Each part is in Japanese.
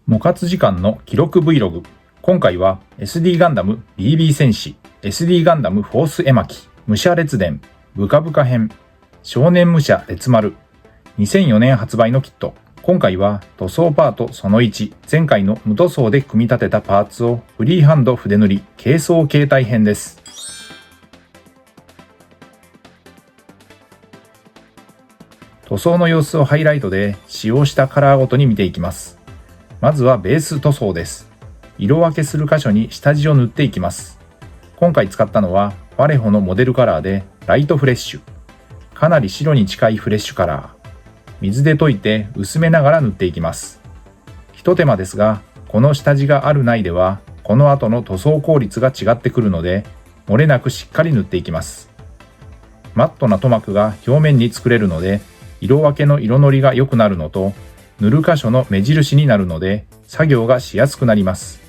模活時間の記録 Vlog。今回は SD ガンダム BB 戦士、SD ガンダムフォース絵巻、武者列伝、ブカブカ編、少年武者列丸、2004年発売のキット。今回は塗装パートその1、前回の無塗装で組み立てたパーツをフリーハンド筆塗り、軽装形態編です。塗装の様子をハイライトで使用したカラーごとに見ていきます。まずはベース塗装です。色分けする箇所に下地を塗っていきます。今回使ったのはファレホのモデルカラーでライトフレッシュ。かなり白に近いフレッシュカラー。水で溶いて薄めながら塗っていきます。ひと手間ですが、この下地があるないでは、この後の塗装効率が違ってくるので、漏れなくしっかり塗っていきます。マットな塗膜が表面に作れるので、色分けの色のりが良くなるのと、塗る箇所の目印になるので、作業がしやすくなります。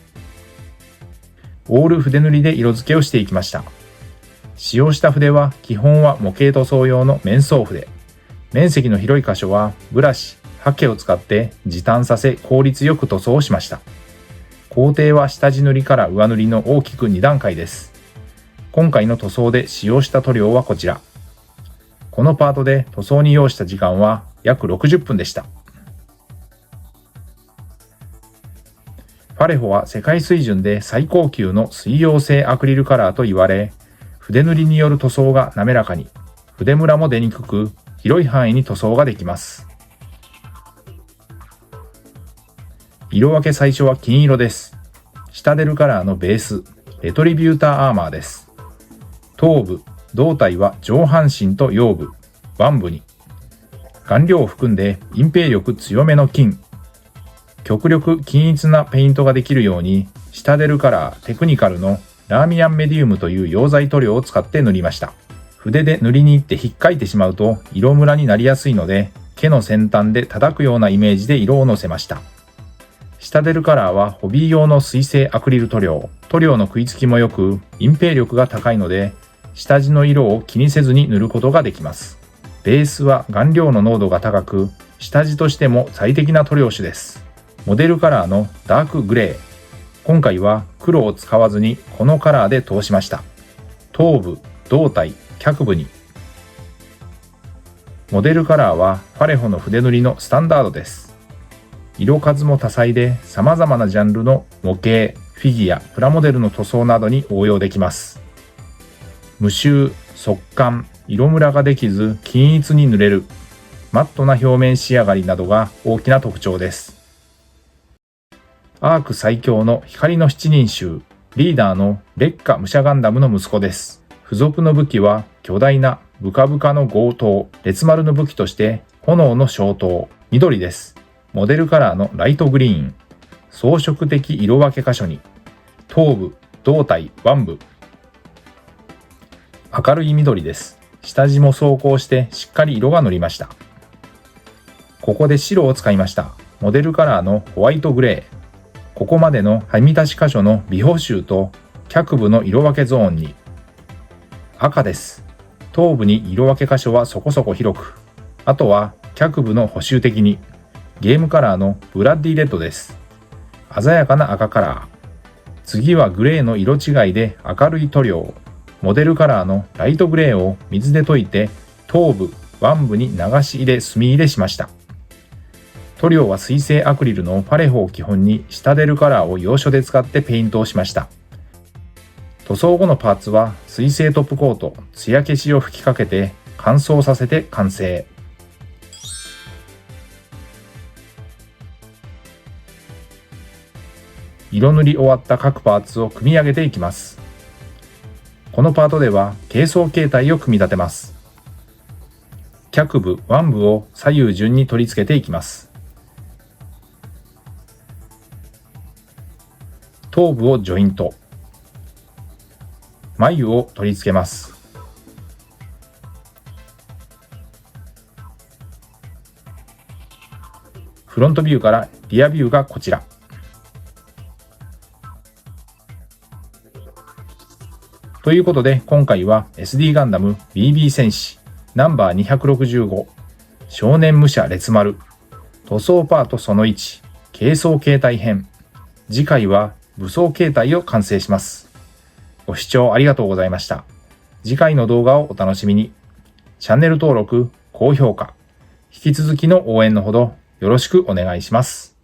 オール筆塗りで色付けをしていきました。使用した筆は基本は模型塗装用の面相筆。面積の広い箇所はブラシ、ハケを使って時短させ効率よく塗装をしました。工程は下地塗りから上塗りの大きく2段階です。今回の塗装で使用した塗料はこちら。このパートで塗装に要した時間は約60分でした。ファレホは世界水準で最高級の水溶性アクリルカラーと言われ、筆塗りによる塗装が滑らかに、筆ムラも出にくく、広い範囲に塗装ができます。色分け最初は金色です。下出るカラーのベース、レトリビューターアーマーです。頭部、胴体は上半身と腰部、腕部に。顔料を含んで隠蔽力強めの金。極力均一なペイントができるように、下出るカラーテクニカルのラーミアンメディウムという溶剤塗料を使って塗りました。筆で塗りに行って引っかいてしまうと色ムラになりやすいので、毛の先端で叩くようなイメージで色をのせました。下出るカラーはホビー用の水性アクリル塗料。塗料の食いつきも良く、隠蔽力が高いので、下地の色を気にせずに塗ることができます。ベースは顔料の濃度が高く、下地としても最適な塗料種です。モデルカラーのダークグレー。今回は黒を使わずにこのカラーで通しました。頭部、胴体、脚部に。モデルカラーはファレホの筆塗りのスタンダードです。色数も多彩で様々なジャンルの模型、フィギュア、プラモデルの塗装などに応用できます。無臭、速乾、色ムラができず均一に塗れる、マットな表面仕上がりなどが大きな特徴です。アーク最強の光の七人衆、リーダーの烈火武者ガンダムの息子です。付属の武器は巨大なブカブカの強盗、列丸の武器として炎の消灯、緑です。モデルカラーのライトグリーン、装飾的色分け箇所に、頭部、胴体、腕部。明るい緑です。下地も装甲してしっかり色が乗りました。ここで白を使いました。モデルカラーのホワイトグレー。ここまでのはみ出し箇所の微補修と脚部の色分けゾーンに。赤です。頭部に色分け箇所はそこそこ広く。あとは脚部の補修的に。ゲームカラーのブラッディレッドです。鮮やかな赤カラー。次はグレーの色違いで明るい塗料。モデルカラーのライトグレーを水で溶いて頭部、腕部に流し入れ墨入れしました。塗料は水性アクリルのファレホを基本に下出るカラーを要所で使ってペイントをしました。塗装後のパーツは水性トップコート、艶消しを吹きかけて乾燥させて完成。色塗り終わった各パーツを組み上げていきます。このパートでは軽装形態を組み立てます。脚部、腕部を左右順に取り付けていきます。頭部をジョイント。眉を取り付けます。フロントビューからリアビューがこちら。ということで今回は SD ガンダム BB 戦士ナンバー265少年武者列丸塗装パートその1軽装形態編。次回は武装形態を完成します。ご視聴ありがとうございました。次回の動画をお楽しみに。チャンネル登録、高評価、引き続きの応援のほどよろしくお願いします。